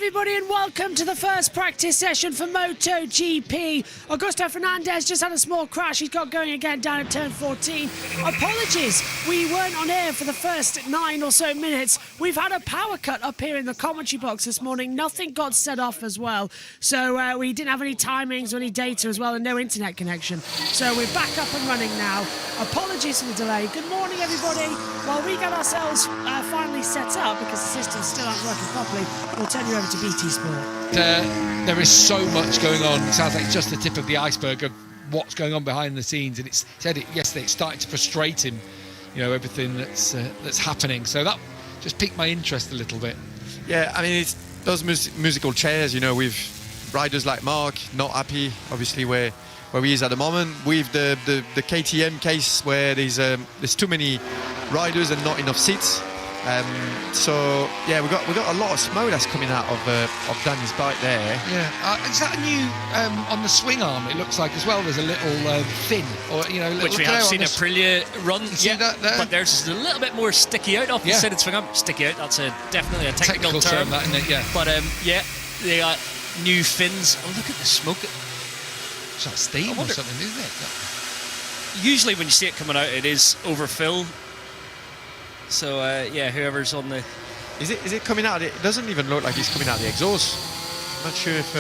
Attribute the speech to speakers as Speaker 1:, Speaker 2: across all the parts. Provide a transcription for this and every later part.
Speaker 1: everybody, and welcome to the first practice session for MotoGP. Augusto Fernandez just had a small crash. He's got going again down at turn 14. Apologies, we weren't on air for the first 9 or so minutes. We've had a power cut up here in the commentary box this morning. Nothing got set off as well. So we didn't have any timings or any data as well, and no internet connection. So we're back up and running now. Apologies for the delay. Good morning, everybody. While we get ourselves finally set up, because the systems still aren't working properly, we'll turn you over to BT Sport.
Speaker 2: There is so much going on. It sounds like it's just the tip of the iceberg of what's going on behind the scenes. And he said it yesterday, it's starting to frustrate him, you know, everything that's happening. So that just piqued my interest a little bit.
Speaker 3: Yeah, I mean, it's those musical chairs, you know, with riders like Mark not happy, obviously, where he is at the moment, with the KTM case where there's too many riders and not enough seats. So yeah, we got a lot of smoke that's coming out of Danny's bike there.
Speaker 2: Yeah, is that a new on the swing arm? It looks like as well. There's a little fin, or you know,
Speaker 4: which we have seen Aprilia run.
Speaker 2: See that there?
Speaker 4: But theirs is a little bit more sticky out off the side of swing arm. Sticky out. That's definitely a technical term.
Speaker 2: That, isn't it? Yeah.
Speaker 4: But yeah, they got new fins. Oh, look at the smoke.
Speaker 2: It's like steam or something, isn't it?
Speaker 4: Usually when you see it coming out, it is overfill. So yeah, whoever's on the...
Speaker 3: Is it coming out? It doesn't even look like it's coming out the exhaust. I'm not sure if...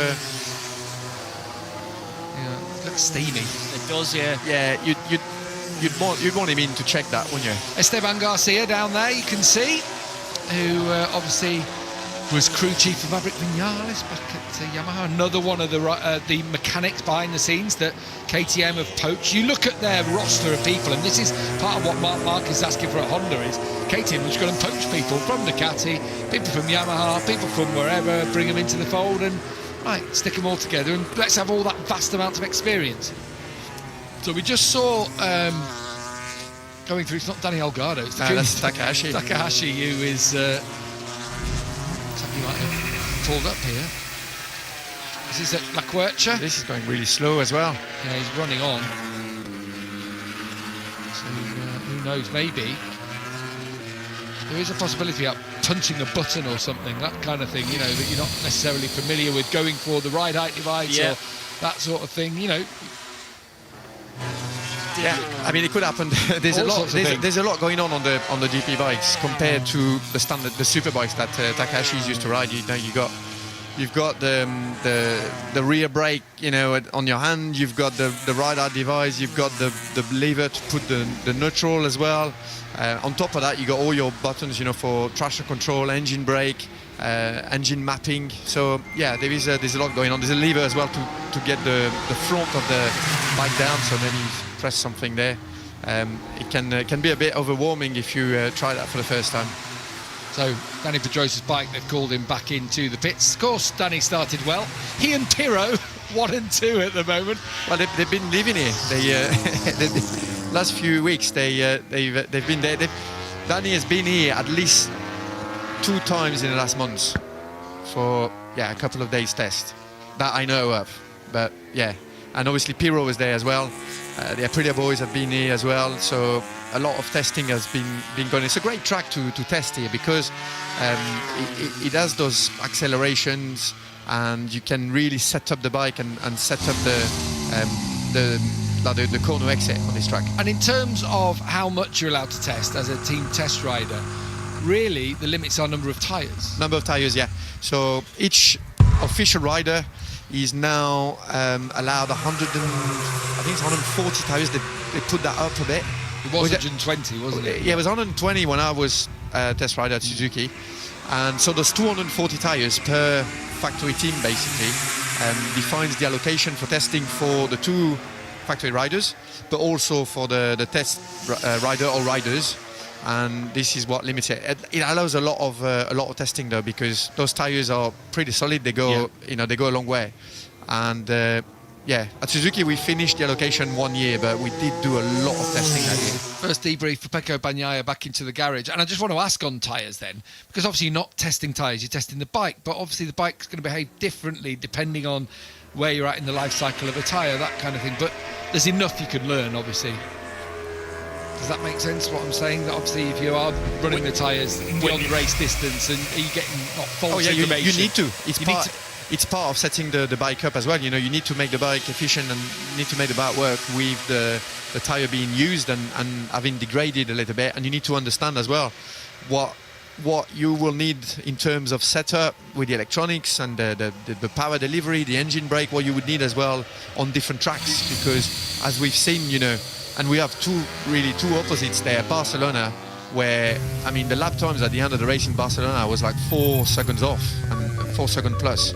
Speaker 2: Yeah, it looks steamy.
Speaker 4: It does, yeah.
Speaker 3: Yeah, you'd want him in to check that, wouldn't you?
Speaker 2: Esteban Garcia down there, you can see, who obviously was crew chief for Maverick Vinales back at Yamaha. Another one of the mechanics behind the scenes that KTM have poached. You look at their roster of people, and this is part of what Mark is asking for at Honda, is KTM has gone and poached people from Ducati, people from Yamaha, people from wherever, bring them into the fold and right, stick them all together and let's have all that vast amount of experience. So we just saw going through, it's not Danny Olgado, it's
Speaker 3: that's Takahashi.
Speaker 2: Takahashi, who is he might have pulled up here. This is at La Quercia.
Speaker 3: This is going really slow as well.
Speaker 2: Yeah, he's running on. So who knows, maybe there is a possibility of punching a button or something, that kind of thing, you know, that you're not necessarily familiar with, going for the ride height device or that sort of thing, you know.
Speaker 3: Yeah, I mean, it could happen. There's a lot going on the GP bikes compared to the super bikes that Takahashi's used to ride. You know, you've got the rear brake, you know, on your hand. You've got the ride height device. You've got the lever to put the neutral as well. On top of that, you got all your buttons, you know, for traction control, engine brake, engine mapping. So yeah, there's a lot going on. There's a lever as well to get the front of the bike down. So then you press something there. It can be a bit overwhelming if you try that for the first time.
Speaker 2: So Danny Pedrosa's bike, they've called him back into the pits. Of course, Danny started well. He and Pirro 1 and 2 at the moment.
Speaker 3: Well, they've been living here. The last few weeks they've been there. Danny has been here at least 2 times in the last months for a couple of days test that I know of. But yeah, and obviously Pirro was there as well. The Aprilia boys have been here as well, so a lot of testing has been going. It's a great track to test here because it has those accelerations, and you can really set up the bike and set up the corner exit on this track.
Speaker 2: And in terms of how much you're allowed to test as a team test rider, really the limits are number of tyres.
Speaker 3: Number of tyres, yeah. So each official rider is now allowed 140 tyres. They put that up a bit.
Speaker 2: It was 120, wasn't it?
Speaker 3: Yeah, it was 120 when I was test rider at Suzuki. And so there's 240 tyres per factory team, basically. Defines the allocation for testing for the 2 factory riders, but also for the test rider or riders. And this is what limits it. It allows a lot of testing though, because those tires are pretty solid. They go, they go a long way. And at Suzuki we finished the allocation 1 year, but we did do a lot of testing that year.
Speaker 2: First debrief for Pecco Bagnaia back into the garage, and I just want to ask on tyres then, because obviously you're not testing tyres, you're testing the bike, but obviously the bike's going to behave differently depending on where you're at in the life cycle of a tyre, that kind of thing. But there's enough you can learn, obviously. Does that make sense, what I'm saying? That obviously if you are running the tyres beyond race distance and are you getting not false information?
Speaker 3: You need to. It's part of setting the bike up as well. You need to make the bike efficient and you need to make the bike work with the tyre being used and having degraded a little bit. And you need to understand as well what you will need in terms of setup with the electronics and the power delivery, the engine brake, what you would need as well on different tracks. Because as we've seen, and we have two opposites there. Barcelona, where the lap times at the end of the race in Barcelona was like 4 seconds off and 4 second plus.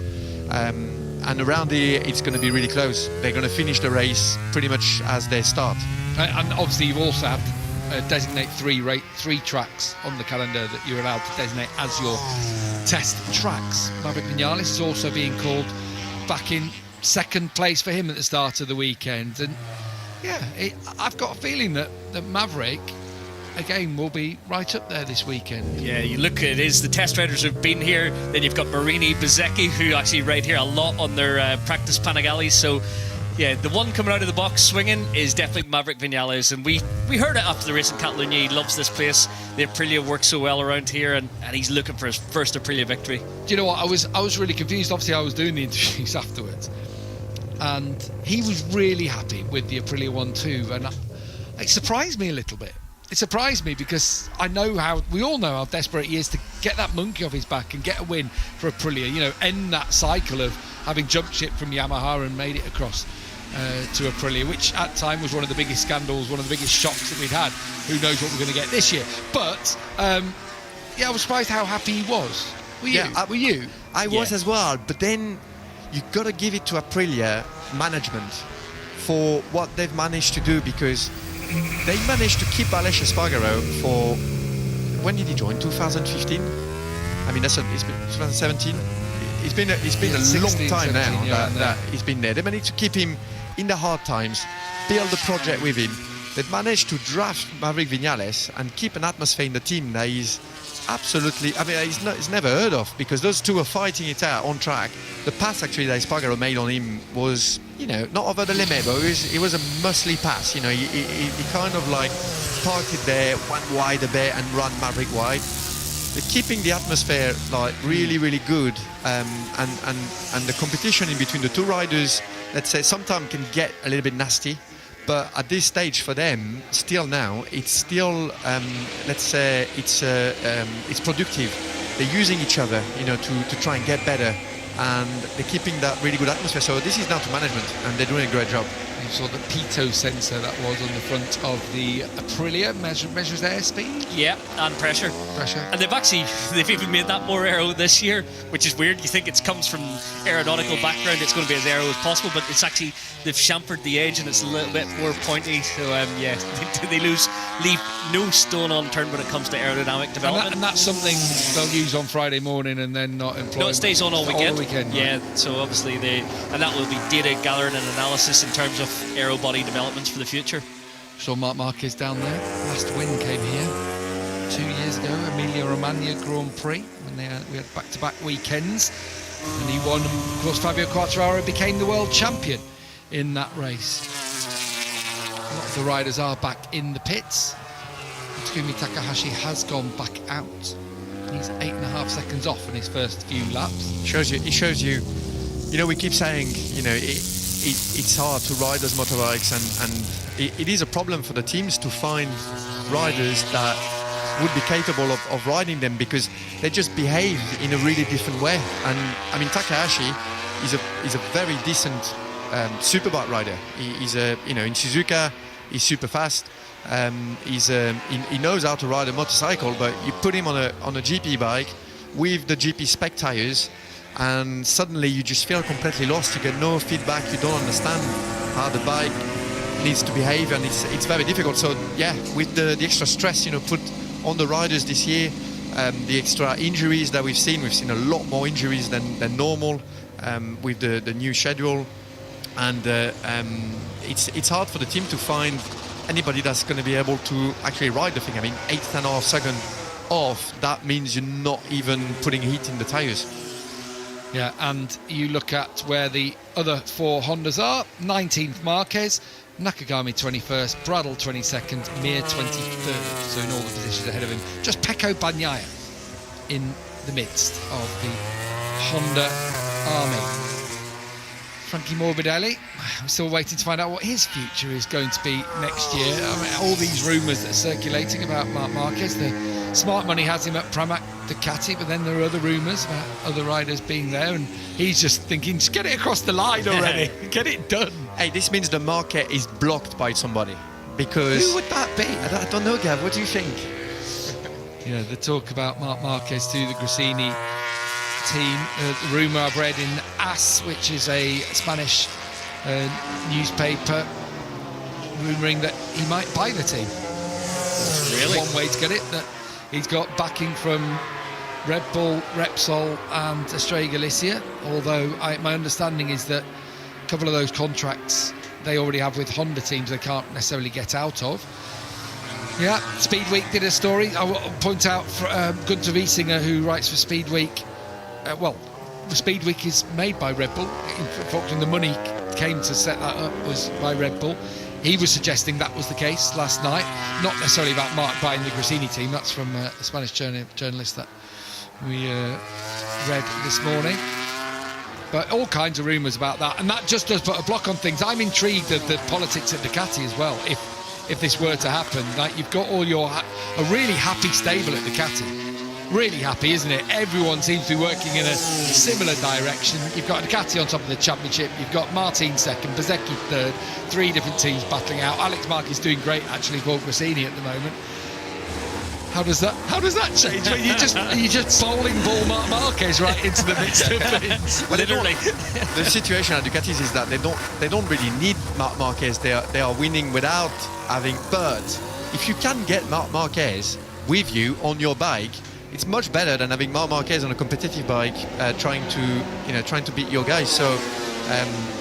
Speaker 3: And around here, it's going to be really close. They're going to finish the race pretty much as they start.
Speaker 2: And obviously, you've also had to designate three tracks on the calendar that you're allowed to designate as your test tracks. Maverick Vinales is also being called back in second place for him at the start of the weekend. And I've got a feeling that Maverick again will be right up there this weekend.
Speaker 4: Yeah, you look at it, the test riders who've been here, then you've got Marini Bezzecchi, who actually ride here a lot on their practice Panigale. So yeah, the one coming out of the box swinging is definitely Maverick Vinales, and we heard it after the race in Catalunya. He loves this place. The Aprilia works so well around here, and he's looking for his first Aprilia victory.
Speaker 2: Do you know what, I was really confused. Obviously I was doing the interviews afterwards and he was really happy with the Aprilia 1-2, and it surprised me a little bit. It surprised me because we all know how desperate he is to get that monkey off his back and get a win for Aprilia, end that cycle of having jumped ship from Yamaha and made it across to Aprilia, which at the time was one of the biggest scandals, one of the biggest shocks that we'd had. Who knows what we're going to get this year. But I was surprised how happy he was. Were you?
Speaker 3: I was as well, but then you've got to give it to Aprilia management for what they've managed to do, because they managed to keep Aleix Espargaro for, when did he join? 2015? It's been 2017. It's been a long time now that he's been there. They managed to keep him in the hard times, build the project with him. They've managed to draft Maverick Vinales and keep an atmosphere in the team that is absolutely, he's never heard of, because those two are fighting it out on track. The pass actually that Espargaro made on him was, not over the limit, but it was a muscly pass. He kind of like parked it there, went wide a bit and ran Maverick wide. They're keeping the atmosphere like really, really good, and the competition in between the two riders, let's say, sometimes can get a little bit nasty. But at this stage for them, still now, it's still, let's say, it's productive. They're using each other, to try and get better, and they're keeping that really good atmosphere. So this is down to management, and they're doing a great job.
Speaker 2: You saw the pitot sensor that was on the front of the Aprilia, measures airspeed.
Speaker 4: Yeah, and pressure. And they've even made that more aero this year, which is weird. You think it comes from aeronautical background, it's going to be as aero as possible, but it's actually, they've chamfered the edge and it's a little bit more pointy. So they leave no stone unturned when it comes to aerodynamic development.
Speaker 2: And that's something they'll use on Friday morning and then not employ.
Speaker 4: No, it stays on all weekend.
Speaker 2: Right?
Speaker 4: Yeah, so obviously and that will be data gathering and analysis in terms of aero body developments for the future.
Speaker 2: Saw Marc Marquez down there. Last win came here 2 years ago, Emilia Romagna Grand Prix, when we had back-to-back weekends, and he won. Of course, Fabio Quartararo became the world champion in that race. A lot of the riders are back in the pits. Takumi Takahashi has gone back out. He's 8.5 seconds off in his first few laps.
Speaker 3: It shows you. We keep saying, it's hard to ride those motorbikes, and it is a problem for the teams to find riders that would be capable of riding them, because they just behave in a really different way. And Takahashi is a very decent superbike rider. He's in Suzuka, he's super fast. He knows how to ride a motorcycle, but you put him on a GP bike with the GP spec tires, and suddenly you just feel completely lost. You get no feedback, you don't understand how the bike needs to behave, and it's very difficult. So yeah, with the extra stress put on the riders this year, the extra injuries that we've seen a lot more injuries than normal with the new schedule, and it's hard for the team to find anybody that's going to be able to actually ride the thing. 8.5 seconds off, that means you're not even putting heat in the tires.
Speaker 2: Yeah, and you look at where the other 4 Hondas are. 19th Marquez, Nakagami 21st, Bradl 22nd, Mir 23rd. So in all the positions ahead of him. Just Pecco Bagnaia in the midst of the Honda army. Frankie Morbidelli, I'm still waiting to find out what his future is going to be next year. I mean, all these rumours that are circulating about Marc Marquez, the smart money has him at Pramac Ducati, but then there are other rumours about other riders being there, and he's just thinking, just get it across the line already, get it done.
Speaker 3: Hey, this means the market is blocked by somebody, because...
Speaker 2: Who would that be?
Speaker 3: I don't know, Gav, what do you think?
Speaker 2: Yeah, the talk about Marc Marquez to the Gresini team, the rumour I've read in AS, which is a Spanish newspaper, rumouring that he might buy the team.
Speaker 4: Really?
Speaker 2: One way to get it, that he's got backing from Red Bull, Repsol and Estrella Galicia, although my understanding is that a couple of those contracts they already have with Honda teams they can't necessarily get out of. Yeah, Speed Week did a story. I will point out Gunther Wiesinger, who writes for Speed Week. The Speed Week is made by Red Bull. Unfortunately, the money came to set that up was by Red Bull. He was suggesting that was the case last night. Not necessarily about Marc buying the Gresini team. That's from a Spanish journalist that we read this morning. But all kinds of rumours about that. And that just does put a block on things. I'm intrigued at the politics at Ducati as well. If this were to happen, like you've got all a really happy stable at Ducati. Really happy, isn't it? Everyone seems to be working in a similar direction. You've got Ducati on top of the championship. You've got Martin second, Bezzecchi third. 3 different teams battling out. Alex Marquez doing great actually for Gresini at the moment. How does that change? Well, you just bowling ball Marc Marquez right into the midst of things.
Speaker 3: But literally, the situation at Ducati is that they don't really need Marc Marquez. They are winning without having. But if you can get Marc Marquez with you on your bike, it's much better than having Marc Marquez on a competitive bike trying to beat your guys. So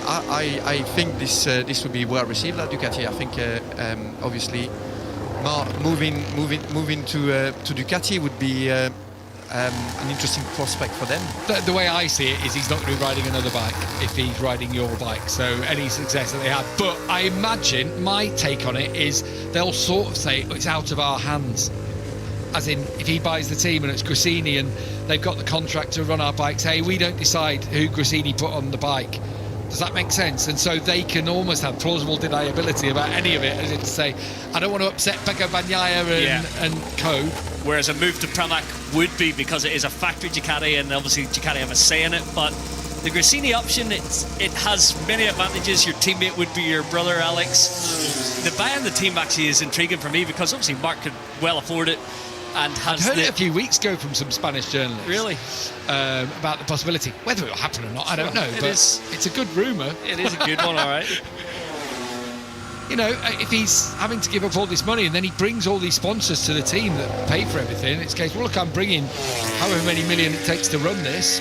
Speaker 3: I think this would be well received at Ducati. I think obviously Marc moving to Ducati would be an interesting prospect for them.
Speaker 2: The way I see it is he's not going to be riding another bike if he's riding your bike. So any success that they have. But I imagine my take on it is they'll sort of say it's out of our hands. As in, if he buys the team and it's Gresini and they've got the contract to run our bikes, hey, we don't decide who Gresini put on the bike. Does that make sense? And so they can almost have plausible deniability about any of it, as in to say, I don't want to upset Pecco Bagnaia and co.
Speaker 4: Whereas a move to Pramac would be, because it is a factory Ducati, and obviously Ducati have a say in it. But the Gresini option, it has many advantages. Your teammate would be your brother, Alex. The buying the team actually is intriguing for me, because obviously Marc could well afford it. And has
Speaker 2: heard it a few weeks ago from some Spanish journalists.
Speaker 4: Really?
Speaker 2: About the possibility. Whether it will happen or not, I don't know. But it's a good rumour.
Speaker 4: It is a good one, all right.
Speaker 2: You know, if he's having to give up all this money and then he brings all these sponsors to the team that pay for everything, it's a case, well, look, I'm bringing however many million it takes to run this.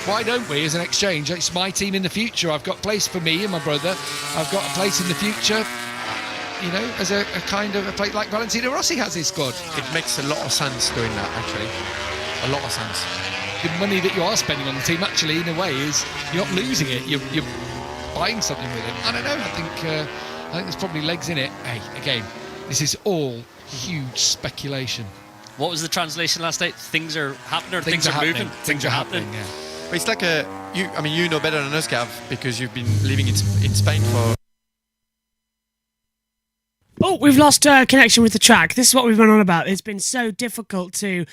Speaker 2: Why don't we, as an exchange? It's my team in the future. I've got a place for me and my brother. I've got a place in the future. You know, as a kind of a plate like Valentino Rossi has his squad.
Speaker 3: It makes a lot of sense doing that, actually. A lot of sense.
Speaker 2: The money that you are spending on the team, actually, in a way, is you're not losing it. You're buying something with it. I don't know. I think there's probably legs in it. Hey, again, this is all huge speculation.
Speaker 4: What was the translation last night? Things are happening, or things are moving?
Speaker 2: Things are happening, yeah.
Speaker 3: But it's like you know better than us, Gav, because you've been living in Spain for...
Speaker 1: Oh, we've lost connection with the track. This is what we've been on about. It's been so difficult to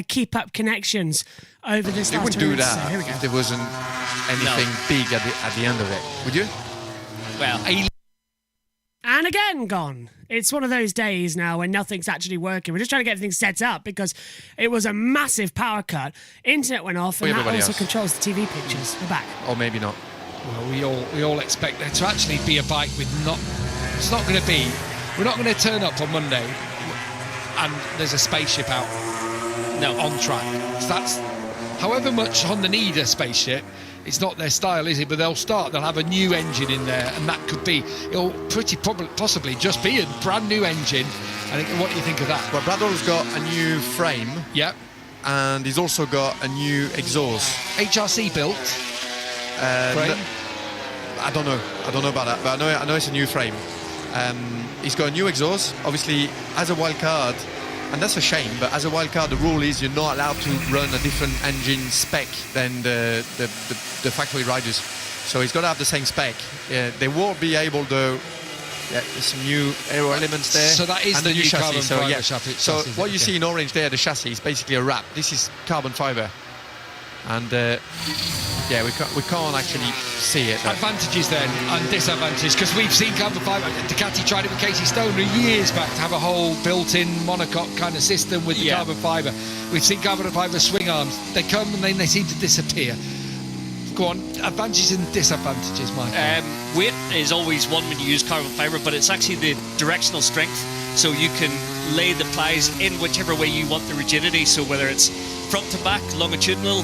Speaker 1: keep up connections over this last 20 minutes.
Speaker 3: You wouldn't do that
Speaker 1: so here we go.
Speaker 3: if there wasn't anything big at the end of it, would you?
Speaker 4: Well,
Speaker 1: and again, gone. It's one of those days now when nothing's actually working. We're just trying to get everything set up because it was a massive power cut. Internet went off, and that also controls the TV pictures. We're back.
Speaker 3: Or maybe not.
Speaker 2: Well, we all expect there to actually be a bike with not... It's not going to be... We're not going to turn up on Monday and there's a spaceship out on track. So that's, however much Honda need a spaceship, it's not their style, is it? But they'll have a new engine in there, and that could be, it'll possibly just be a brand new engine. I think, what do you think of that?
Speaker 3: Well, Bradl's got a new frame.
Speaker 2: Yep.
Speaker 3: and he's also got a new exhaust.
Speaker 2: HRC built frame?
Speaker 3: I don't know about that, but I know it's a new frame. He's got a new exhaust. Obviously, as a wild card, and that's a shame, but as a wild card, the rule is you're not allowed to run a different engine spec than the factory riders. So he's got to have the same spec. They won't be able to. Yeah, there's some new aero elements there.
Speaker 2: So that is
Speaker 3: and
Speaker 2: the new
Speaker 3: chassis.
Speaker 2: carbon fibre chassis.
Speaker 3: So what you see in orange there, the chassis, is basically a wrap. This is carbon fibre. And yeah, we can't actually see it.
Speaker 2: Advantages then and disadvantages, because we've seen carbon fibre. Ducati tried it with Casey Stoner years back to have a whole built-in monocoque kind of system with the carbon fibre. We've seen carbon fibre swing arms. They come and then they seem to disappear. Go on, advantages and disadvantages, Mike.
Speaker 4: Weight is always one when you use carbon fibre, but it's actually the directional strength. So you can lay the plies in whichever way you want the rigidity. So whether it's front to back, longitudinal,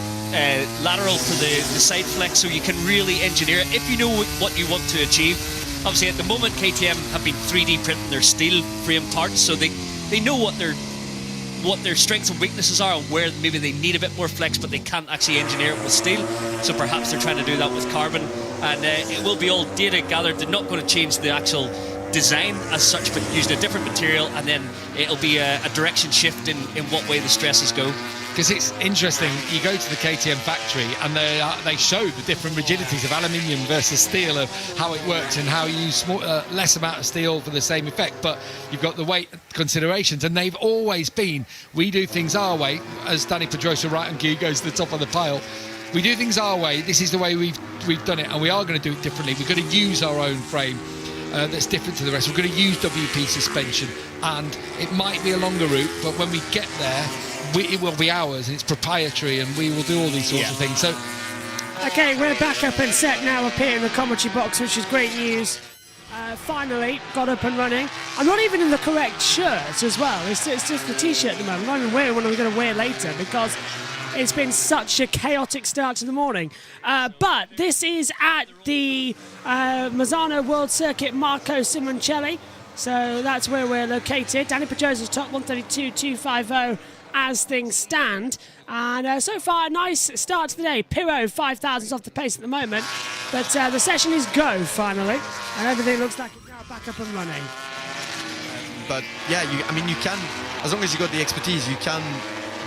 Speaker 4: lateral for the side flex, so you can really engineer it if you know what you want to achieve. Obviously, at the moment, KTM have been 3D printing their steel frame parts, so they know what their strengths and weaknesses are, and where maybe they need a bit more flex, but they can't actually engineer it with steel. So perhaps they're trying to do that with carbon, and it will be all data gathered. They're not going to change the actual design as such, but using a different material, and then it'll be a direction shift in what way the stresses go.
Speaker 2: Because it's interesting, you go to the KTM factory and they show the different rigidities of aluminium versus steel, of how it works and how you use less amount of steel for the same effect, but you've got the weight considerations, and they've always been, we do things our way, as Danny Pedrosa right and Guy goes to the top of the pile. We do things our way, this is the way we've done it, and we are going to do it differently. We're going to use our own frame that's different to the rest. We're going to use WP suspension, and it might be a longer route, but when we get there, it will be ours, and it's proprietary, and we will do all these sorts of things. So,
Speaker 1: okay, we're back up and set now, up here in the commentary box, which is great news. Finally got up and running. I'm not even in the correct shirt as well. It's just the t-shirt at the moment. I'm not even wearing what I'm going to wear later, because it's been such a chaotic start to the morning. But this is at the Mazzano World Circuit Marco Simoncelli. So that's where we're located. Danny Pedrosa's top 132.250 as things stand. And so far, a nice start to the day. Pirro, 5,000s off the pace at the moment. But the session is go, finally. And everything looks like it's now back up and running.
Speaker 3: But yeah, you can, as long as you've got the expertise, you can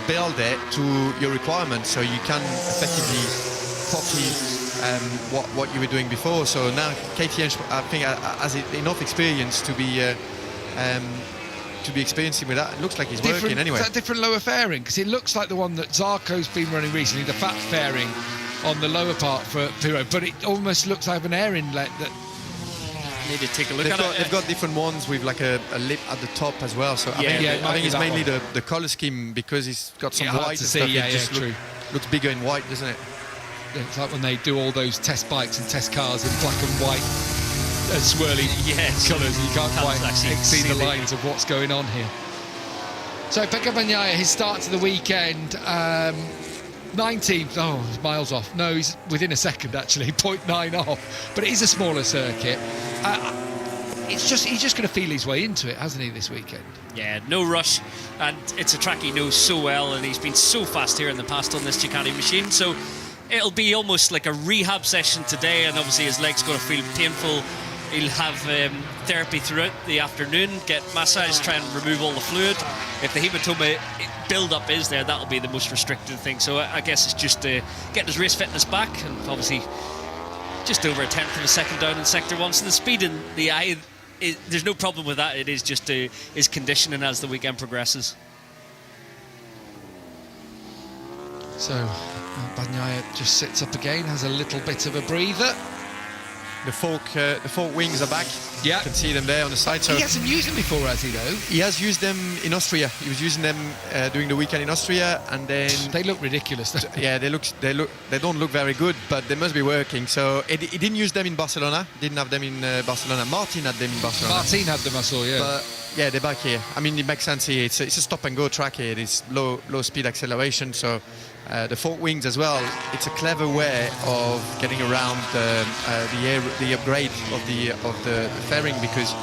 Speaker 3: build it to your requirements, so you can effectively copy what you were doing before. So now KTM, I think, has enough experience to be experiencing with that. It looks like he's working anyway.
Speaker 2: Is that different lower fairing? Because it looks like the one that Zarco's been running recently, the fat fairing on the lower part for Pirro, but it almost looks like an air inlet that...
Speaker 4: Need to take a look at it.
Speaker 3: They've got different ones with like a lip at the top as well. So I think it's mainly the colour scheme, because he's got some white and stuff.
Speaker 2: Yeah,
Speaker 3: it just looks bigger in white, doesn't it?
Speaker 2: Yeah, it's like when they do all those test bikes and test cars in black and white, swirly colours, and you can't quite see the lines of what's going on here. So Pecco Bagnaia, his start to the weekend, 19th, miles off. No, he's within a second actually, 0.9 off. But it is a smaller circuit. He's just going to feel his way into it, hasn't he, this weekend?
Speaker 4: Yeah, no rush, and it's a track he knows so well, and he's been so fast here in the past on this Ducati machine. So it'll be almost like a rehab session today, and obviously his leg's going to feel painful. He'll have therapy throughout the afternoon, get massage, try and remove all the fluid. If the hematoma build-up is there, that'll be the most restricted thing. So I guess it's just getting his race fitness back, and obviously just over a tenth of a second down in Sector 1. So the speed in the eye, there's no problem with that. It is just his conditioning as the weekend progresses.
Speaker 2: So Bagnaia just sits up again, has a little bit of a breather.
Speaker 3: The fork wings are back.
Speaker 2: Yeah.
Speaker 3: You can see them there on the side. So
Speaker 2: he hasn't used them before, has he, though?
Speaker 3: He has used them in Austria. He was using them during the weekend in Austria, and then
Speaker 2: they look ridiculous.
Speaker 3: Yeah, they don't look very good, but they must be working. So he didn't use them in Barcelona. Didn't have them in Barcelona. Martin had them in Barcelona.
Speaker 2: Martin had them, I saw. Yeah.
Speaker 3: But yeah, they're back here. I mean, it makes sense here. It's a stop and go track here. It is low speed acceleration. So the fork wings as well. It's a clever way of getting around the upgrade of the fairing, because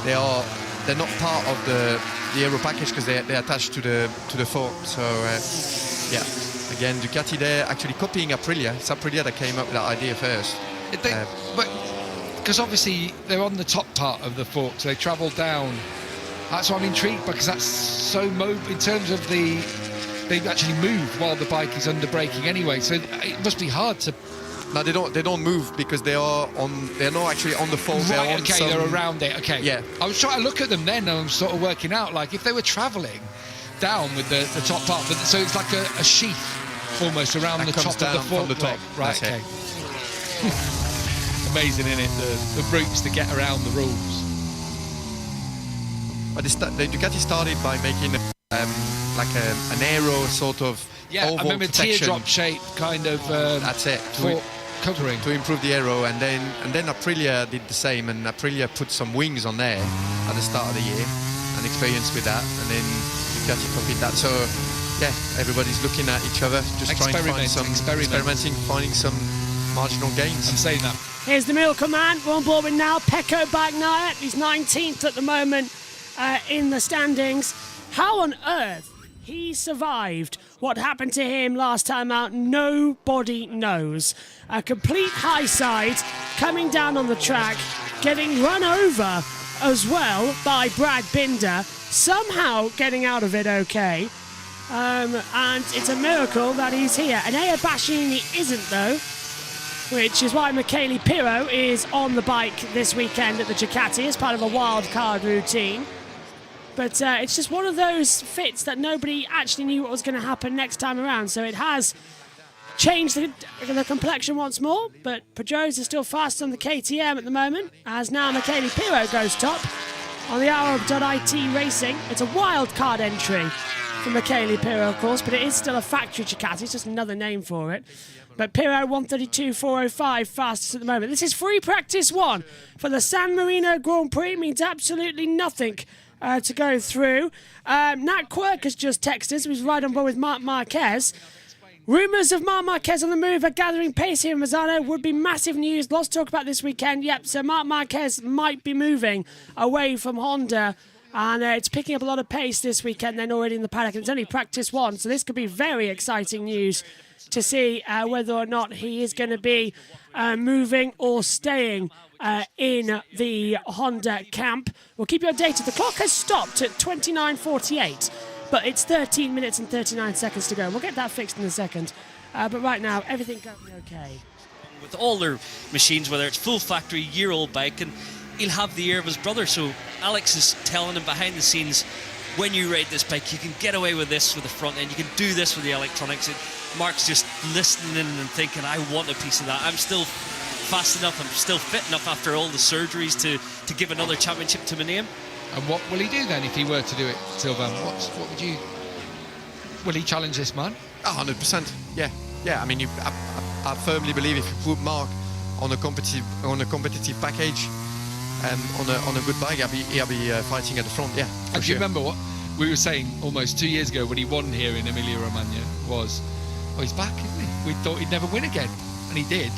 Speaker 3: they're not part of the aero package, because they're attached to the fork. So Yeah. Again, Ducati there actually copying Aprilia. It's Aprilia that came up with that idea first.
Speaker 2: But because obviously they're on the top part of the fork, so they travel down. That's why I'm intrigued, because that's so in terms of they actually move while the bike is under braking anyway. So it must be hard to.
Speaker 3: No, they don't move because they're not actually on the fork.
Speaker 2: Right, they're around it. Okay.
Speaker 3: Yeah.
Speaker 2: I was trying to look at them then, and I'm sort of working out like if they were travelling down with the top part, but so it's like a sheath almost around
Speaker 3: that
Speaker 2: the top
Speaker 3: down
Speaker 2: of the fork.
Speaker 3: From the top.
Speaker 2: Right.
Speaker 3: That's
Speaker 2: okay. Amazing, isn't it? The routes to get around the rules.
Speaker 3: But the Ducati started by making like an aero sort of oval
Speaker 2: I remember
Speaker 3: protection.
Speaker 2: teardrop shape kind of.
Speaker 3: That's it.
Speaker 2: Covering
Speaker 3: to improve the aero, and then Aprilia did the same, and Aprilia put some wings on there at the start of the year and experienced with that, and then Ducati copied that. So yeah, everybody's looking at each other, just trying to find experimenting, finding some marginal gains.
Speaker 2: I'm saying that.
Speaker 1: Here's the Miracle Man. We're on board with now Pecco Bagnaia. He's 19th at the moment in the standings. How on earth he survived what happened to him last time out, nobody knows. A complete high side coming down on the track, getting run over as well by Brad Binder, somehow getting out of it okay. And it's a miracle that he's here. And Ea Bastianini isn't, though, which is why Michele Pirro is on the bike this weekend at the Ducati as part of a wild card routine. But it's just one of those fits that nobody actually knew what was going to happen next time around. So it has changed the complexion once more. But Pedrosa is still fast on the KTM at the moment, as now Michele Pirro goes top on the Arrow.IT Racing. It's a wild card entry for Michele Pirro, of course, but it is still a factory Ducati. It's just another name for it. But Pirro 132.405 fastest at the moment. This is free practice one for the San Marino Grand Prix. It means absolutely nothing to go through. Nat Quirk has just texted us. He's right on board with Marc Marquez. Rumours of Marc Marquez on the move are gathering pace here in Misano. Would be massive news. Lots to talk about this weekend. Yep, so Marc Marquez might be moving away from Honda. And it's picking up a lot of pace this weekend then already in the paddock. And it's only practice one, so this could be very exciting news to see whether or not he is going to be moving or staying in the Honda camp. We'll keep you updated. The clock has stopped at 29:48, but it's 13 minutes and 39 seconds to go. We'll get that fixed in a second. But right now, everything going okay.
Speaker 4: With all their machines, whether it's full factory, year-old bike, and he'll have the ear of his brother. So Alex is telling him behind the scenes, when you ride this bike, you can get away with this with the front end. You can do this with the electronics. And Mark's just listening and thinking, I want a piece of that. I'm still fast enough. I'm still fit enough after all the surgeries to give another championship to my name.
Speaker 2: And what will he do then if he were to do it, Sylvain? What would you? Will he challenge this man?
Speaker 3: 100%. Yeah. I mean, I firmly believe if you put Mark on a competitive package and on a good bike, he'll be fighting at the front. Yeah.
Speaker 2: And do you remember what we were saying almost 2 years ago when he won here in Emilia-Romagna? Was, he's back, isn't he? We thought he'd never win again, and he did.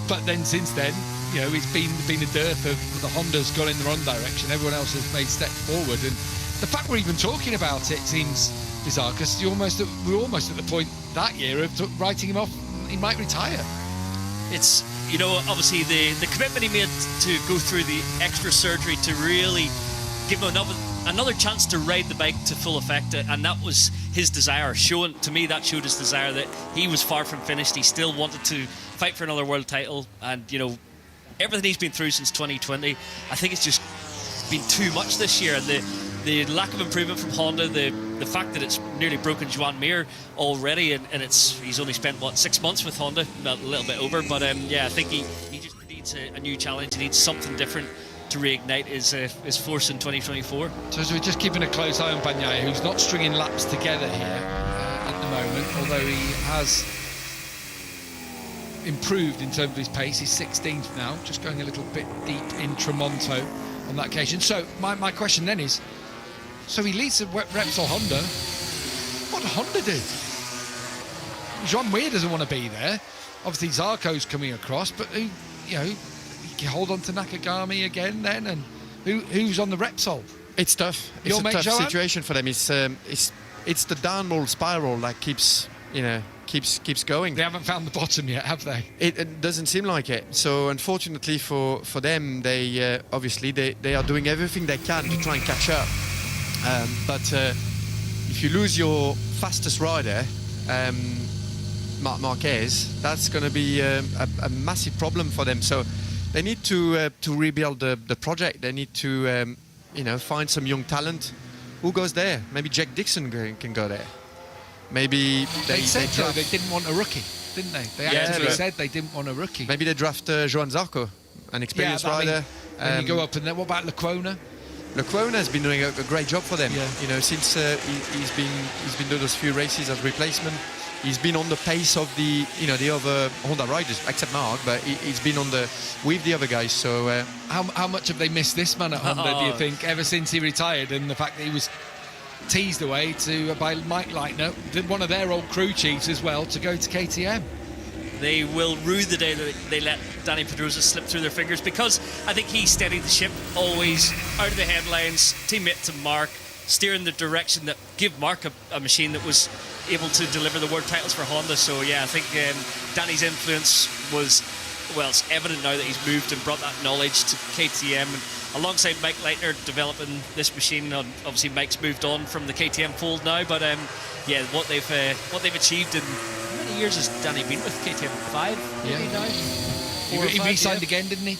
Speaker 2: But then since then, it's been a dearth of the Honda's gone in the wrong direction. Everyone else has made steps forward, and the fact we're even talking about it seems bizarre because we're almost at the point that year of writing him off. He might retire.
Speaker 4: It's obviously the commitment he made to go through the extra surgery to really give him another chance to ride the bike to full effect, and that was his desire. To me, that showed his desire that he was far from finished. He still wanted to fight for another world title, and everything he's been through since 2020, I think it's just been too much this year. And the lack of improvement from Honda, the fact that it's nearly broken Joan Mir already, and he's only spent 6 months with Honda, a little bit over. But I think he just needs a new challenge. He needs something different to reignite his force in 2024.
Speaker 2: So we're just keeping a close eye on Bagnaia, who's not stringing laps together here at the moment, although he has improved in terms of his pace. He's 16th now, just going a little bit deep in Tremonto on that occasion. So my question then is, so he leads the Repsol Honda. What did Honda do? Joan Mir doesn't want to be there. Obviously Zarco's coming across, but who, he hold on to Nakagami again then, and who's on the Repsol?
Speaker 3: It's tough. It's a tough situation for them. It's it's the downward spiral that keeps going.
Speaker 2: They haven't found the bottom yet, have they?
Speaker 3: It doesn't seem like it. So unfortunately for them, they obviously they are doing everything they can to try and catch up. But if you lose your fastest rider, Marc Marquez, that's going to be a massive problem for them. So they need to rebuild the project. They need to find some young talent. Who goes there? Maybe Jack Dixon can go there. Maybe
Speaker 2: they said they didn't want a rookie, didn't they? They actually said they didn't want a rookie.
Speaker 3: Maybe they draft Johan Zarco, an experienced rider.
Speaker 2: And you go up and then what about Lecuona?
Speaker 3: Lecuona has been doing a great job for them.
Speaker 2: Yeah.
Speaker 3: Since he's been doing those few races as replacement. He's been on the pace of the other Honda riders, except Mark, but he's bbeen with the other guys. So
Speaker 2: how much have they missed this man at Honda? Do you think ever since he retired, and the fact that he was teased away by Mike Leitner, one of their old crew chiefs as well, to go to KTM?
Speaker 4: They will rue the day that they let Danny Pedrosa slip through their fingers, because I think he steadied the ship, always out of the headlines, teammate to Mark, steering the direction that give Mark a machine that was able to deliver the world titles for Honda. So yeah, I think Danny's influence was, well, it's evident now that he's moved and brought that knowledge to KTM, and alongside Mike Leitner developing this machine. Obviously Mike's moved on from the KTM fold now, but what they've achieved in how many years has Danny been with KTM? 5 maybe now?
Speaker 2: He re-signed again, didn't he?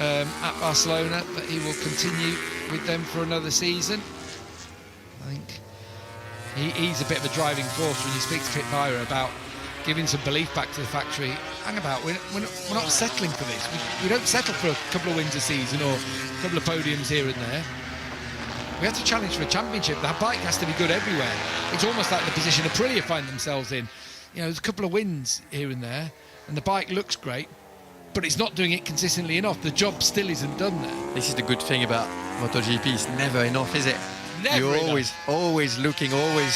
Speaker 2: At Barcelona, but he will continue with them for another season. I think he's a bit of a driving force when you speak to Pit Vieira about giving some belief back to the factory. Hang about, we're not settling for this. We don't settle for a couple of wins a season or a couple of podiums here and there. We have to challenge for a championship. That bike has to be good everywhere. It's almost like the position Aprilia find themselves in. There's a couple of wins here and there, and the bike looks great, but it's not doing it consistently enough. The job still isn't done there.
Speaker 3: This is the good thing about MotoGP. It's never enough, is it? You're always looking, always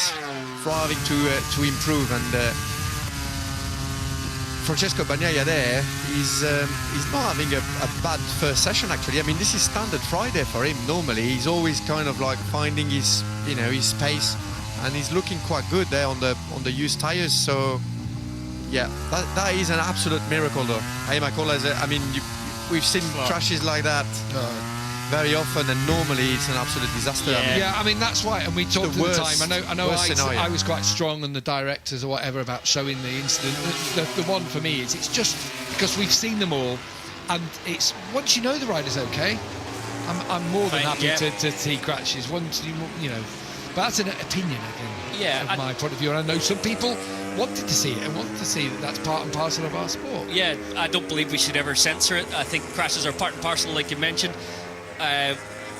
Speaker 3: striving to improve. And Francesco Bagnaia there, he's not having a bad first session actually. I mean, this is standard Friday for him. Normally, he's always kind of like finding his pace, and he's looking quite good there on the used tires. So yeah, that is an absolute miracle though. Hey, Michael, we've seen crashes like that very often, and normally it's an absolute disaster.
Speaker 2: Yeah, that's why, and we talked at the time. I know I was quite strong on the directors or whatever about showing the incident. The one for me is it's just because we've seen them all, and it's once you know the rider's okay, I'm more than happy to see crashes. Once but that's an opinion again. Of my point of view, and I know some people wanted to see it and wanted to see that that's part and parcel of our sport.
Speaker 4: Yeah, I don't believe we should ever censor it. I think crashes are part and parcel, like you mentioned.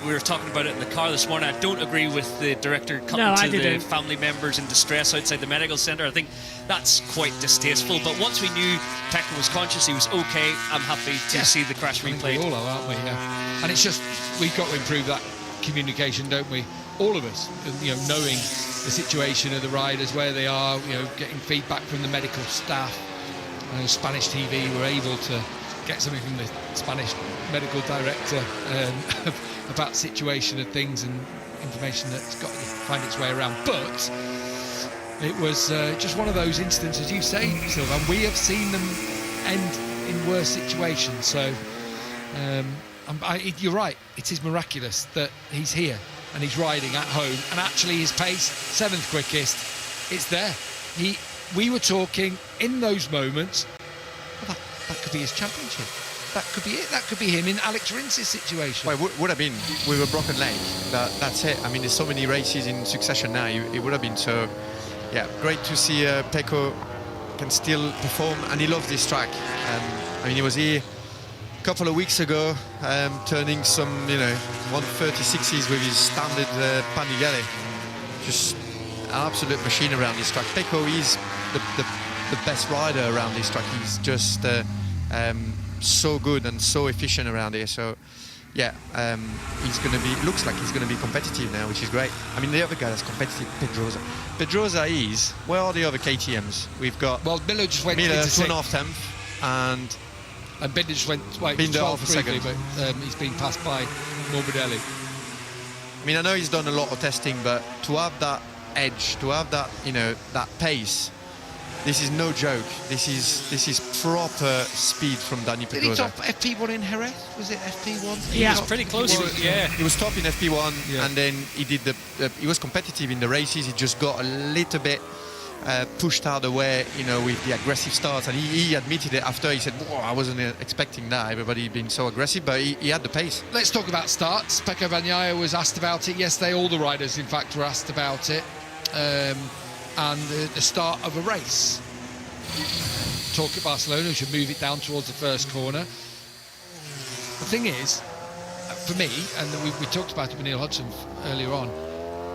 Speaker 4: We were talking about it in the car this morning. I don't agree with the director cutting to the family members in distress outside the medical centre. I think that's quite distasteful. But once we knew Pecco was conscious, he was okay, I'm happy to see the crash replayed.
Speaker 2: We all are, aren't we? Yeah. And it's just, we've got to improve that communication, don't we? All of us, knowing the situation of the riders, where they are, getting feedback from the medical staff. Spanish TV were able to get something from the Spanish medical director about the situation of things and information that's got to find its way around. But it was just one of those instances, you say, Sylvain, we have seen them end in worse situations. So you're right, it is miraculous that he's here and he's riding at home, and actually his pace, 7th quickest, it's there. We were talking in those moments, that could be his championship. That could be it. That could be him in Alex Rins's situation.
Speaker 3: Well, it would have been with a broken leg. That's it. There's so many races in succession now. It would have been so. Yeah, great to see Pecco can still perform, and he loves this track. He was here a couple of weeks ago, turning some 136s with his standard Panigale. Just an absolute machine around this track. Pecco is the best rider around this track. He's just so good and so efficient around here. So yeah, looks like he's going to be competitive now, which is great. The other guy that's competitive, Pedrosa is, where are the other KTMs? We've got
Speaker 2: Miller just went
Speaker 3: Miller,
Speaker 2: into
Speaker 3: 2.5 tenth,
Speaker 2: and Binder just went
Speaker 3: 12 a second,
Speaker 2: but he's been passed by Morbidelli.
Speaker 3: I know he's done a lot of testing, but to have that edge, to have that, that pace. This is no joke. This is proper speed from Dani
Speaker 2: Did he
Speaker 3: Pedrosa.
Speaker 2: top FP1 in Jerez? Was it FP1?
Speaker 1: Yeah.
Speaker 4: He was pretty close.
Speaker 3: He was top in FP1,
Speaker 2: Yeah.
Speaker 3: and then he did he was competitive in the races. He just got a little bit pushed out of the way, with the aggressive starts, and he admitted it after. He said, "Whoa, I wasn't expecting that. Everybody being so aggressive," but he had the pace.
Speaker 2: Let's talk about starts. Pecco Bagnaia was asked about it yesterday. All the riders, in fact, were asked about it. And the start of a race. Talk at Barcelona, we should move it down towards the first corner. The thing is, for me, and we talked about it with Neil Hodgson earlier on,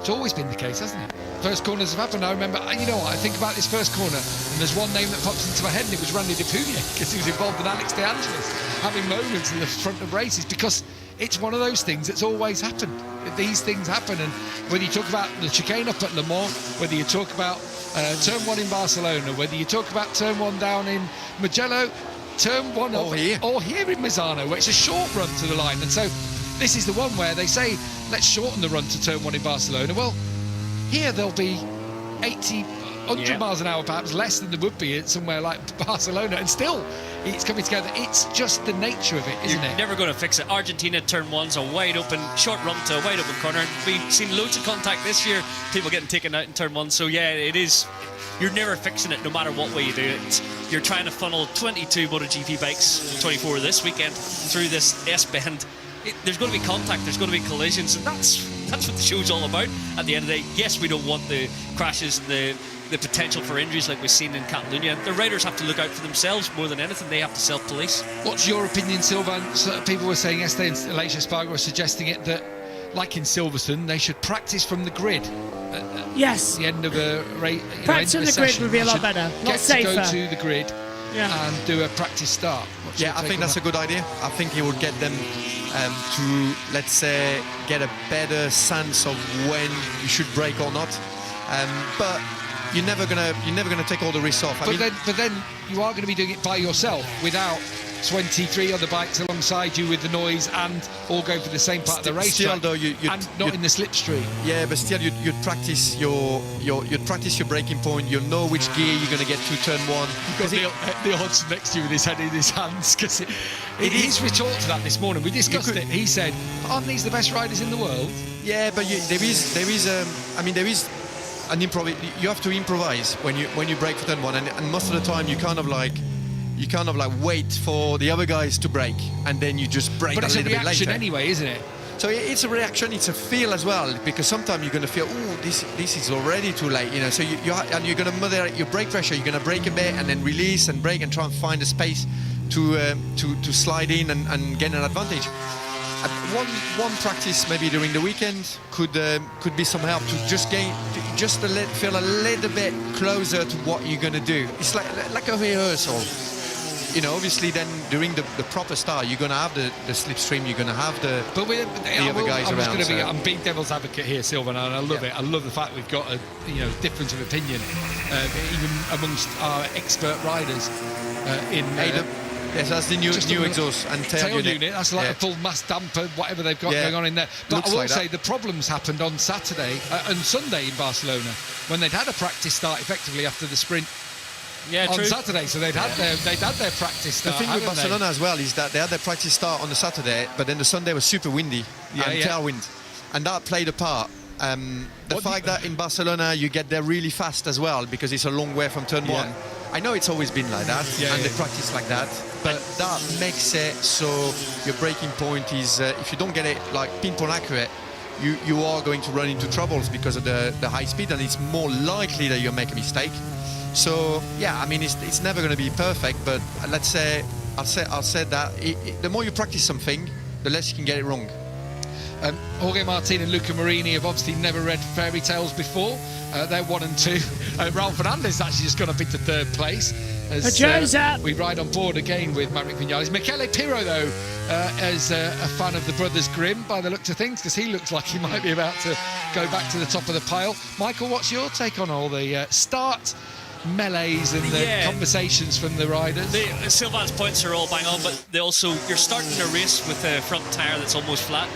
Speaker 2: it's always been the case, hasn't it? First corners have happened. I remember, you know what, I think about this first corner, and there's one name that pops into my head, and it was Randy de Puglia, because he was involved with Alex De Angelis, having moments in the front of races, because it's one of those things that's always happened. These things happen, and whether you talk about the chicane up at Le Mans, whether you talk about turn 1 in Barcelona, whether you talk about turn 1 down in Mugello, turn 1
Speaker 3: or
Speaker 2: here in Misano, where it's a short run to the line. And so this is the one where they say, let's shorten the run to turn 1 in Barcelona. Well, here there'll be 80, 100 miles an hour, perhaps less than there would be at somewhere like Barcelona, and still it's coming together. It's just the nature of it, isn't
Speaker 4: You're
Speaker 2: it?
Speaker 4: never going to fix it. Argentina turn 1's a wide open, short run to a wide open corner. We've seen loads of contact this year, people getting taken out in turn 1. So yeah, it is. You're never fixing it, no matter what way you do it. You're trying to funnel 22 MotoGP bikes, 24 this weekend, through this S-bend. There's going to be contact, there's going to be collisions, and that's what the show's all about. At the end of the day, yes, we don't want the crashes and the potential for injuries like we've seen in Catalunya. The riders have to look out for themselves more than anything. They have to self-police.
Speaker 2: What's your opinion, Sylvain? So people were saying yesterday, and Alicia Spargo was suggesting it, that like in Silverstone, they should practice from the grid.
Speaker 1: Yes.
Speaker 2: At the end of a race.
Speaker 1: Practice on the grid would be a lot better. Not safer.
Speaker 2: Go to the grid and do a practice start.
Speaker 3: I think that's a good idea. I think it would get them to, let's say, get a better sense of when you should brake or not. But you're never gonna take all the risks off.
Speaker 2: But then you are going to be doing it by yourself without 23 other bikes alongside you with the noise, and all going for the same part of the race.
Speaker 3: Still, though,
Speaker 2: and not in the slipstream.
Speaker 3: Yeah, but still, you'd practice you'd practice your braking point. You'll know which gear you're going to get to turn 1.
Speaker 2: Because Neil Hodgson next to you with his head in his hands, because he's retort to that this morning. We discussed it. He said, "Aren't these the best riders in the world?"
Speaker 3: Yeah, but there is an you have to improvise when you brake for turn 1, and most of the time you kind of like wait for the other guys to brake, and then you just brake a little bit later.
Speaker 2: But it's a reaction anyway, isn't it?
Speaker 3: So it's a reaction, it's a feel as well, because sometimes you're going to feel, oh, this is already too late, So you're going to moderate your brake pressure. You're going to brake a bit and then release and brake and try and find a space to slide in and gain an advantage. One practice maybe during the weekend could be some help to just feel a little bit closer to what you're going to do. It's like a rehearsal. Obviously then during the proper start, you're going to have the slipstream, you're going to have the other guys around.
Speaker 2: I'm being devil's advocate here, Sylvain, and I love it. I love the fact we've got a difference of opinion, even amongst our expert riders in
Speaker 3: Yes, that's the new exhaust and tail unit.
Speaker 2: That's like a full mass damper, whatever they've got going on in there. But I will say the problems happened on Saturday and Sunday in Barcelona, when they'd had a practice start effectively after the sprint. On Saturday, so they'd had their practice start.
Speaker 3: The thing with Barcelona as well is that they had their practice start on the Saturday, but then the Sunday was super windy and tailwind, and that played a part. The fact that in Barcelona you get there really fast as well, because it's a long way from turn 1. I know it's always been like that, and they practice like that, but that makes it so your braking point is, if you don't get it like pinpoint accurate, you are going to run into troubles because of the high speed, and it's more likely that you'll make a mistake. So it's never going to be perfect, but let's say I'll say that the more you practice something, the less you can get it wrong.
Speaker 2: Jorge Martin and Luca Marini have obviously never read fairy tales before. They're 1 and 2. Raul Fernandez actually just gone up into 3rd place. As we ride on board again with Maverick Vinales. Michele Pirro, though, is a fan of the brothers Grimm by the looks of things, because he looks like he might be about to go back to the top of the pile. Michael, what's your take on all the start melees and the conversations from the riders.
Speaker 4: Sylvain's points are all bang on, but you're starting a race with a front tyre that's almost flat.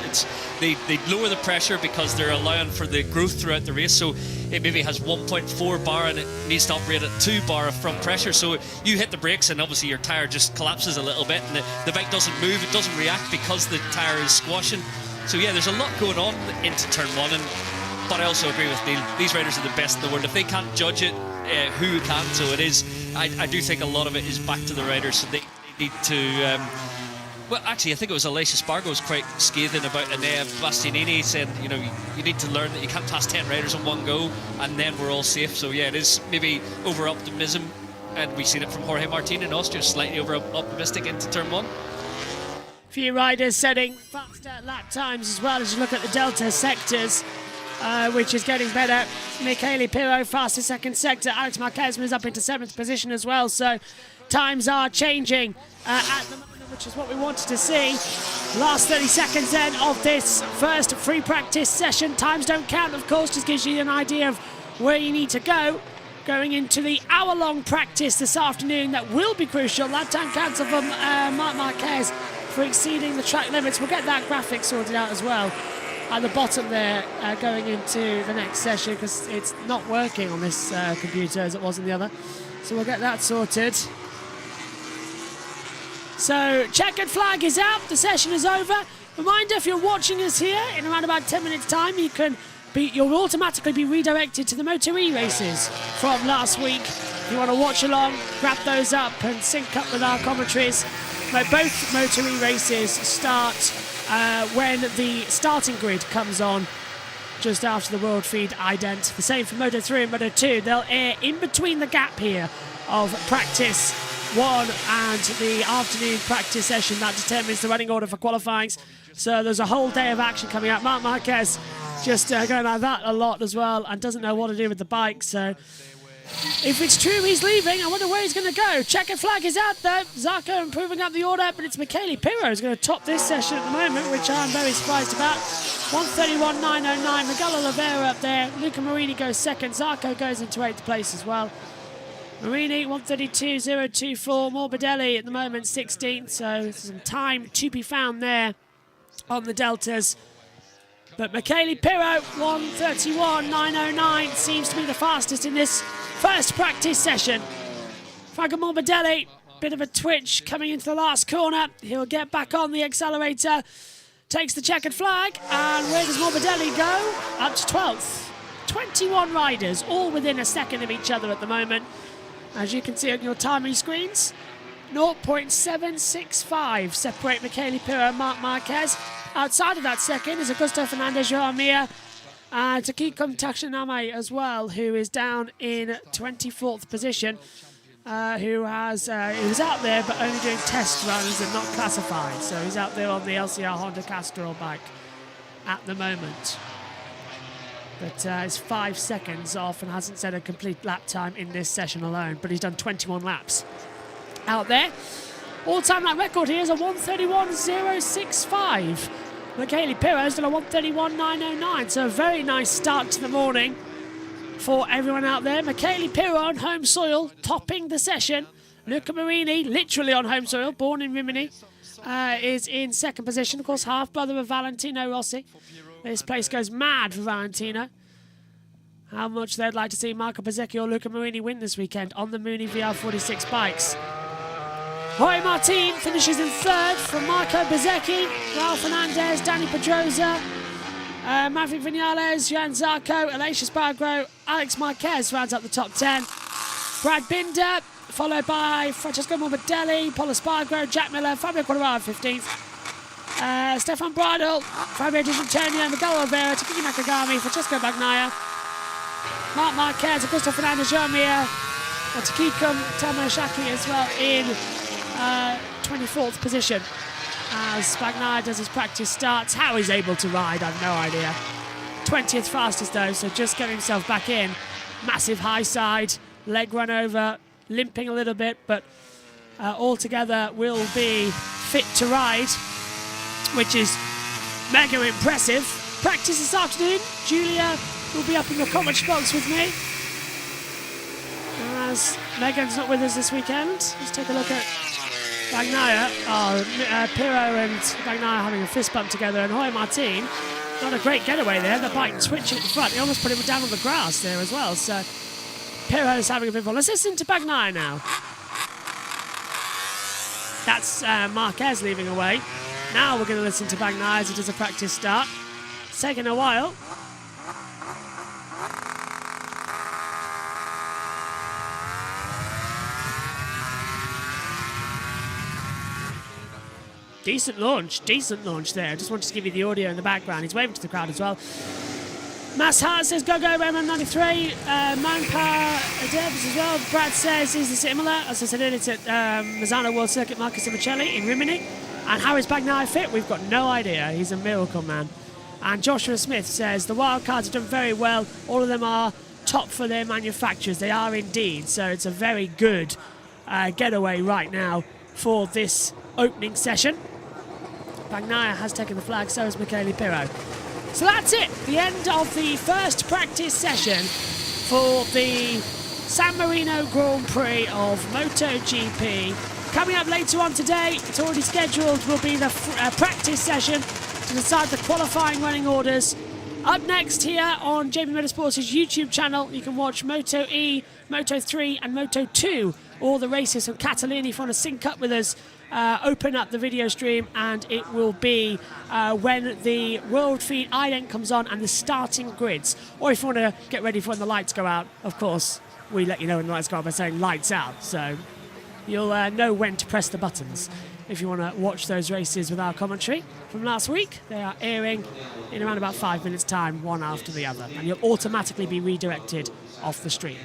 Speaker 4: They lower the pressure because they're allowing for the growth throughout the race, so it maybe has 1.4 bar and it needs to operate at 2 bar of front pressure, so you hit the brakes and obviously your tyre just collapses a little bit and the bike doesn't move, it doesn't react because the tyre is squashing. So yeah, there's a lot going on into turn 1, but I also agree with Neil, these riders are the best in the world. If they can't judge it, who can? So it is, I do think a lot of it is back to the riders, so they need to well, actually, I think it was Alicia Spargo was quite scathing about Enea Bastianini, saying, you need to learn that you can't pass 10 riders in one go, and then we're all safe. So yeah, it is maybe over optimism, and we've seen it from Jorge Martin in Austria, slightly over optimistic into turn 1.
Speaker 1: Few riders setting faster lap times as well as you look at the Delta sectors, which is getting better. Michele Pirro, fastest second sector. Alex Marquez moves up into 7th position as well. So times are changing at the moment, which is what we wanted to see. Last 30 seconds then of this first free practice session. Times don't count, of course, just gives you an idea of where you need to go. Going into the hour-long practice this afternoon, that will be crucial. Lap time cancel from Marc Marquez for exceeding the track limits. We'll get that graphic sorted out as well at the bottom there going into the next session, because it's not working on this computer as it was in the other. So we'll get that sorted. So checkered flag is out, the session is over. Reminder, if you're watching us here in around about 10 minutes time, you'll automatically be redirected to the MotoE races from last week. If you want to watch along, grab those up and sync up with our commentaries. Both MotoE races start when the starting grid comes on just after the World Feed ident. The same for Moto3 and Moto2. They'll air in between the gap here of practice 1 and the afternoon practice session that determines the running order for qualifyings. So there's a whole day of action coming up. Marc Marquez just going like that a lot as well and doesn't know what to do with the bike. So if it's true he's leaving, I wonder where he's going to go. Checkered flag is out though. Zarco improving up the order, but it's Michele Pirro who's going to top this session at the moment, which I'm very surprised about. 1:31.909. Miguel Oliveira up there. Luca Marini goes second. Zarco goes into 8th place as well. Marini 1:32.024. Morbidelli at the moment 16th, so some time to be found there on the deltas. But Michele Pirro 1:31.909 seems to be the fastest in this first practice session. Franco Morbidelli, bit of a twitch coming into the last corner. He'll get back on the accelerator, takes the checkered flag, and where does Morbidelli go? Up to 12th. 21 riders, all within a second of each other at the moment. As you can see on your timing screens, 0.765 separate Michele Pirro and Marc Marquez. Outside of that second is Augusto Fernandez, Joao Mir, and Takiko Takanami as well, who is down in 24th position, who was out there but only doing test runs and not classified. So he's out there on the LCR Honda Castrol bike at the moment. But it's 5 seconds off and hasn't set a complete lap time in this session alone, but he's done 21 laps out there. All-time lap record here is a 1:31.065. Michele Pirro's done a 1:31.909, so a very nice start to the morning for everyone out there. Michele Pirro on home soil, topping the session. Luca Marini, literally on home soil, born in Rimini, is in second position. Of course, half-brother of Valentino Rossi. This place goes mad for Valentino. How much they'd like to see Marco Bezzecchi or Luca Marini win this weekend on the Mooney VR46 bikes. Jorge Martin finishes in third from Marco Bezzecchi, Raul Fernandez, Danny Pedrosa, Maverick Vinales, Johan Zarco, Alicia Spargo, Alex Marquez rounds up the top 10. Brad Binder, followed by Francesco Morbidelli, Paulo Spargo, Jack Miller, Fabio Quartararo 15th. Stefan Bradl, Fabio Di Antonio, Miguel Oliveira, Takiki Nakagami, Francesco Bagnaia, Marc Marquez, Augusto Fernandez, Joao Mir, and Takiko Tamashaki as well in 24th position as Bagnaia does his practice starts. How he's able to ride, I've no idea. 20th fastest though, so just getting himself back in. Massive high side, leg run over, limping a little bit, but altogether will be fit to ride, which is mega impressive. Practice this afternoon. Julia will be up in the commentary box with me as Megan's not with us this weekend, let's take a look at Bagnaia. Pirro and Bagnaia having a fist bump together, and Jorge Martin, not a great getaway there. The bike twitching at the front. He almost put him down on the grass there as well. So Pirro's having a bit of fun. Let's listen to Bagnaia now. That's Marquez leaving away. Now we're going to listen to Bagnaia as he does a practice start. It's taken a while. Decent launch there. Just wanted to give you the audio in the background. He's waving to the crowd as well. Mass Hart says, go, MM93. Manpower Debs as well. Brad says, is this similar? As I said earlier, it's at Mazzano World Circuit, Marcus Simoncelli in Rimini. And how is Bagnaia fit? We've got no idea. He's a miracle man. And Joshua Smith says, the wildcards have done very well. All of them are top for their manufacturers. They are indeed. So it's a very good getaway right now for this opening session. Bagnaia has taken the flag, so has Michele Pirro. So that's it, the end of the first practice session for the San Marino Grand Prix of MotoGP. Coming up later on today, it's already scheduled, will be the practice session to decide the qualifying running orders. Up next here on JB Motorsports' YouTube channel, you can watch Moto E, Moto 3 and Moto 2, all the races from Catalina. If you want to sync up with us, open up the video stream, and it will be when the World Feed ident comes on and the starting grids. Or if you want to get ready for when the lights go out, of course, we let you know when the lights go out by saying lights out. So you'll know when to press the buttons. If you want to watch those races with our commentary from last week, they are airing in around about 5 minutes' time, one after the other, and you'll automatically be redirected off the stream.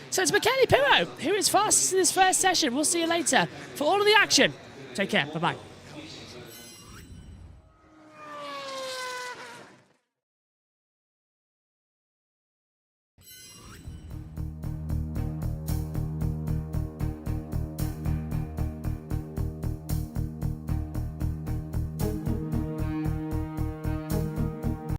Speaker 1: So it's Michele Pirro, who is fastest in this first session. We'll see you later for all of the action. Take care. Bye-bye.